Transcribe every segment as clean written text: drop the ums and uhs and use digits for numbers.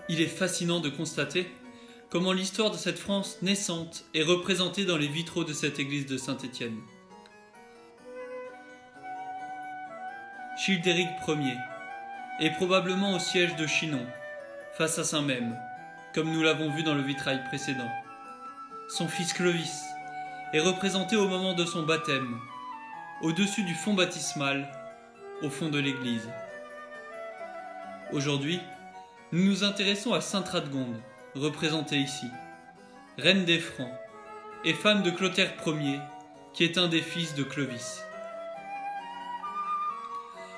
Il est fascinant de constater comment l'histoire de cette France naissante est représentée dans les vitraux de cette église de Saint-Étienne. Childéric Ier est probablement au siège de Chinon, face à Saint-Même, comme nous l'avons vu dans le vitrail précédent. Son fils Clovis est représenté au moment de son baptême, au-dessus du fond baptismal, au fond de l'église. Aujourd'hui, nous nous intéressons à Sainte Radegonde, représentée ici, reine des Francs, et femme de Clotaire Ier, qui est un des fils de Clovis.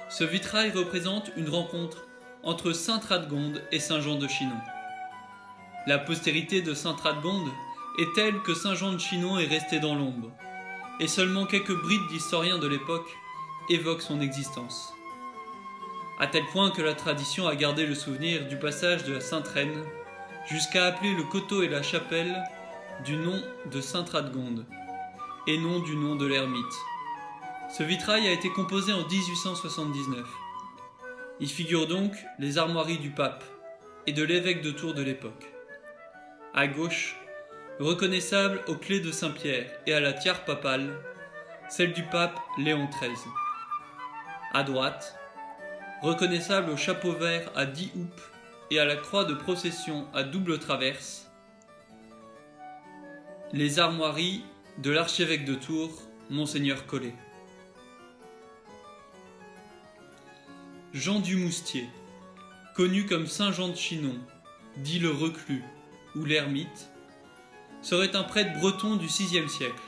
Ce vitrail représente une rencontre entre Sainte Radegonde et Saint Jean de Chinon. La postérité de Sainte Radegonde est telle que Saint Jean de Chinon est resté dans l'ombre, et seulement quelques brides d'historiens de l'époque évoquent son existence. À tel point que la tradition a gardé le souvenir du passage de la Sainte Reine jusqu'à appeler le coteau et la chapelle du nom de Sainte Radegonde, et non du nom de l'ermite. Ce vitrail a été composé en 1879. Il figure donc les armoiries du pape et de l'évêque de Tours de l'époque. À gauche, reconnaissable aux clés de Saint-Pierre et à la tiare papale, celle du pape Léon XIII. À droite, reconnaissable au chapeau vert à 10 houppes et à la croix de procession à double traverse, les armoiries de l'archevêque de Tours, Monseigneur Collet. Jean du Moustier, connu comme Saint Jean de Chinon, dit le reclus ou l'ermite, serait un prêtre breton du VIe siècle,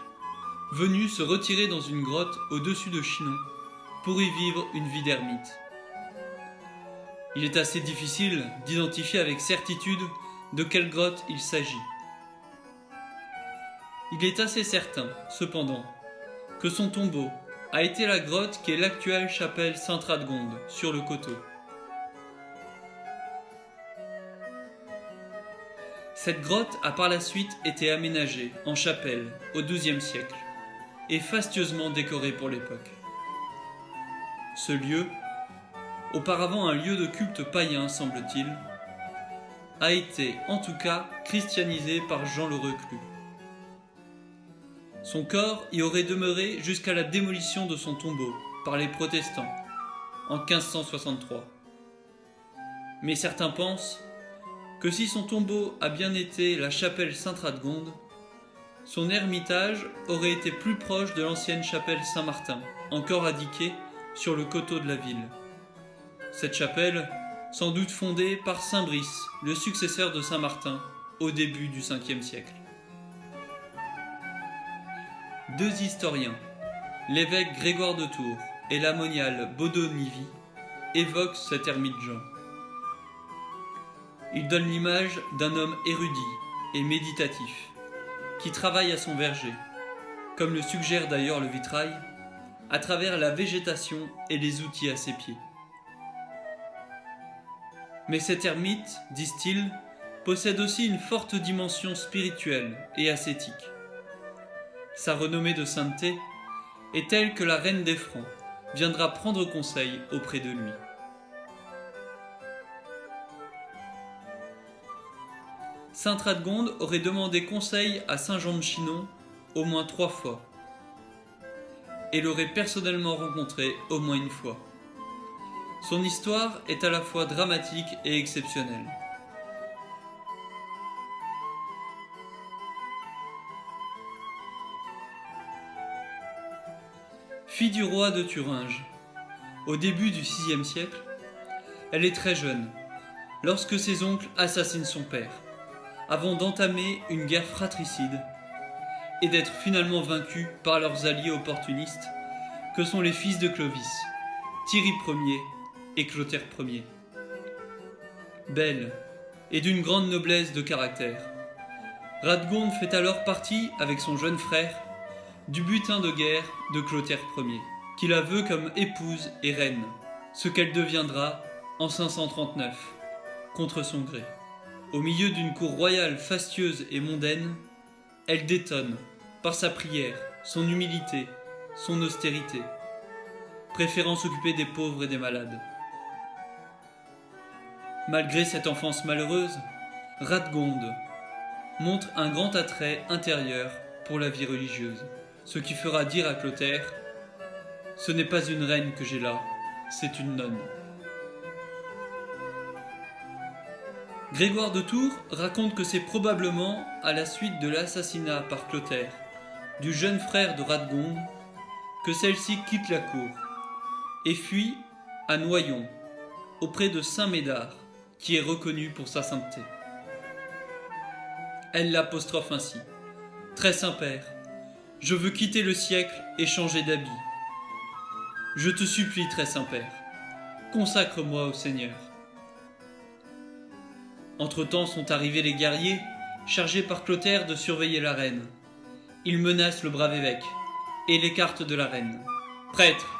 venu se retirer dans une grotte au-dessus de Chinon pour y vivre une vie d'ermite. Il est assez difficile d'identifier avec certitude de quelle grotte il s'agit. Il est assez certain, cependant, que son tombeau a été la grotte qui est l'actuelle chapelle Sainte-Radegonde sur le coteau. Cette grotte a par la suite été aménagée en chapelle au XIIe siècle et fastueusement décorée pour l'époque. Ce lieu, auparavant un lieu de culte païen semble-t-il, a été en tout cas christianisé par Jean le Reclus. Son corps y aurait demeuré jusqu'à la démolition de son tombeau par les protestants en 1563. Mais certains pensent que si son tombeau a bien été la chapelle Sainte-Radegonde, son ermitage aurait été plus proche de l'ancienne chapelle Saint-Martin, encore indiquée sur le coteau de la ville. Cette chapelle, sans doute fondée par Saint Brice, le successeur de Saint-Martin, au début du Ve siècle. Deux historiens, l'évêque Grégoire de Tours et l'ammonial Baudot-Nivy, évoquent cet ermite Jean. Il donne l'image d'un homme érudit et méditatif, qui travaille à son verger, comme le suggère d'ailleurs le vitrail, à travers la végétation et les outils à ses pieds. Mais cet ermite, disent-ils, possède aussi une forte dimension spirituelle et ascétique. Sa renommée de sainteté est telle que la reine des Francs viendra prendre conseil auprès de lui. Sainte Radegonde aurait demandé conseil à Saint Jean de Chinon au moins 3 fois et l'aurait personnellement rencontré au moins une fois. Son histoire est à la fois dramatique et exceptionnelle. Fille du roi de Thuringe, au début du VIe siècle, elle est très jeune lorsque ses oncles assassinent son père, avant d'entamer une guerre fratricide et d'être finalement vaincus par leurs alliés opportunistes que sont les fils de Clovis, Thierry Ier et Clotaire Ier. Belle et d'une grande noblesse de caractère, Radegonde fait alors partie, avec son jeune frère, du butin de guerre de Clotaire Ier, qui la veut comme épouse et reine, ce qu'elle deviendra en 539, contre son gré. Au milieu d'une cour royale fastueuse et mondaine, elle détonne par sa prière, son humilité, son austérité, préférant s'occuper des pauvres et des malades. Malgré cette enfance malheureuse, Radgonde montre un grand attrait intérieur pour la vie religieuse, ce qui fera dire à Clotaire « Ce n'est pas une reine que j'ai là, c'est une nonne ». Grégoire de Tours raconte que c'est probablement à la suite de l'assassinat par Clotaire du jeune frère de Radgonde que celle-ci quitte la cour et fuit à Noyon, auprès de Saint Médard, qui est reconnu pour sa sainteté. Elle l'apostrophe ainsi. « Très Saint-Père, je veux quitter le siècle et changer d'habit. Je te supplie, Très Saint-Père, consacre-moi au Seigneur. » Entre-temps sont arrivés les guerriers, chargés par Clotaire de surveiller la reine. Ils menacent le brave évêque et l'écartent de la reine. « Prêtre,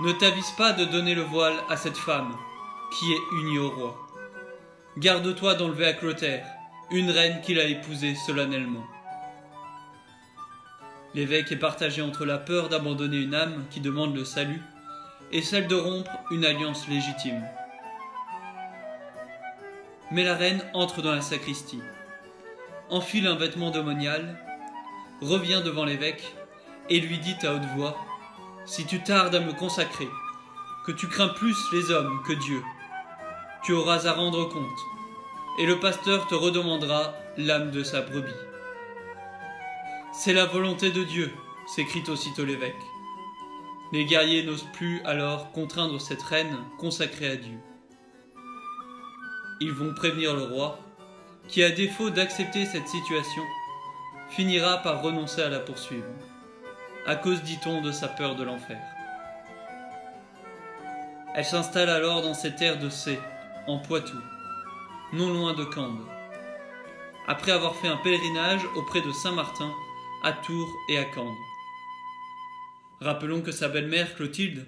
ne t'avise pas de donner le voile à cette femme, qui est unie au roi. Garde-toi d'enlever à Clotaire une reine qu'il a épousée solennellement. » L'évêque est partagé entre la peur d'abandonner une âme qui demande le salut et celle de rompre une alliance légitime. Mais la reine entre dans la sacristie, enfile un vêtement de monial, revient devant l'évêque et lui dit à haute voix « Si tu tardes à me consacrer, que tu crains plus les hommes que Dieu, tu auras à rendre compte, et le pasteur te redemandera l'âme de sa brebis. » « C'est la volonté de Dieu, » s'écrie aussitôt l'évêque. Les guerriers n'osent plus alors contraindre cette reine consacrée à Dieu. Ils vont prévenir le roi, qui à défaut d'accepter cette situation, finira par renoncer à la poursuivre, à cause, dit-on, de sa peur de l'enfer. Elle s'installe alors dans ces terres de Cé, en Poitou, non loin de Cande, après avoir fait un pèlerinage auprès de Saint-Martin, à Tours et à Cande. Rappelons que sa belle-mère Clotilde,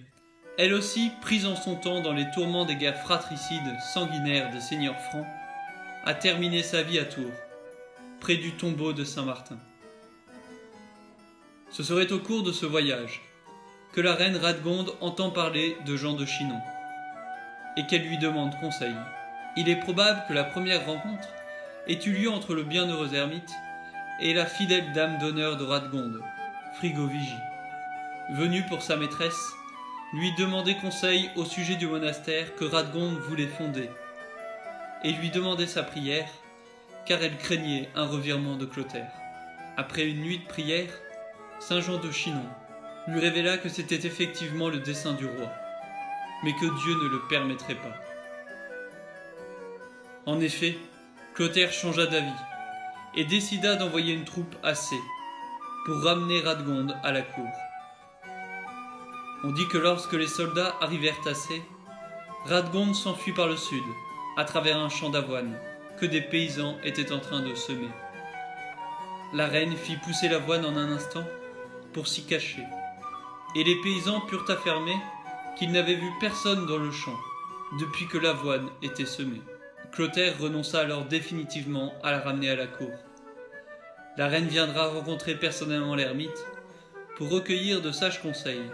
elle aussi prise en son temps dans les tourments des guerres fratricides sanguinaires des seigneurs francs, a terminé sa vie à Tours, près du tombeau de Saint-Martin. Ce serait au cours de ce voyage que la reine Radgonde entend parler de Jean de Chinon, et qu'elle lui demande conseil. Il est probable que la première rencontre ait eu lieu entre le bienheureux ermite et la fidèle dame d'honneur de Radgonde, Frigovigie, venue pour sa maîtresse lui demander conseil au sujet du monastère que Radgonde voulait fonder, et lui demander sa prière, car elle craignait un revirement de Clotaire. Après une nuit de prière, Saint Jean de Chinon lui révéla que c'était effectivement le dessein du roi, mais que Dieu ne le permettrait pas. En effet, Clotaire changea d'avis et décida d'envoyer une troupe à Cé pour ramener Radgonde à la cour. On dit que lorsque les soldats arrivèrent à Cé, Radgonde s'enfuit par le sud, à travers un champ d'avoine que des paysans étaient en train de semer. La reine fit pousser l'avoine en un instant pour s'y cacher, et les paysans purent affirmer qu'ils n'avaient vu personne dans le champ depuis que l'avoine était semée. Clotaire renonça alors définitivement à la ramener à la cour. La reine viendra rencontrer personnellement l'ermite pour recueillir de sages conseils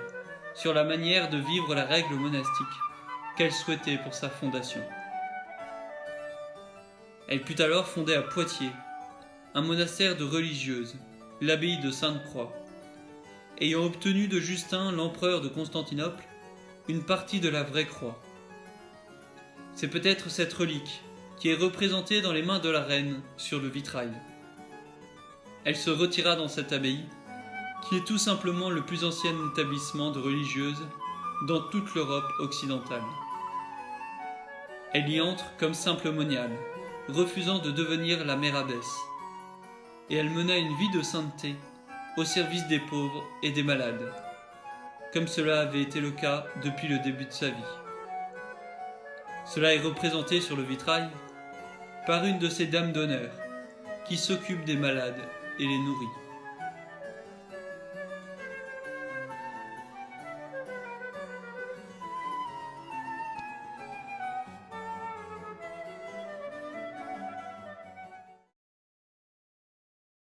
sur la manière de vivre la règle monastique qu'elle souhaitait pour sa fondation. Elle put alors fonder à Poitiers un monastère de religieuses, l'abbaye de Sainte-Croix, ayant obtenu de Justin, l'empereur de Constantinople, une partie de la vraie croix. C'est peut-être cette relique qui est représentée dans les mains de la reine sur le vitrail. Elle se retira dans cette abbaye, qui est tout simplement le plus ancien établissement de religieuses dans toute l'Europe occidentale. Elle y entre comme simple moniale, refusant de devenir la mère abbesse, et elle mena une vie de sainteté au service des pauvres et des malades, comme cela avait été le cas depuis le début de sa vie. Cela est représenté sur le vitrail par une de ces dames d'honneur qui s'occupent des malades et les nourrit.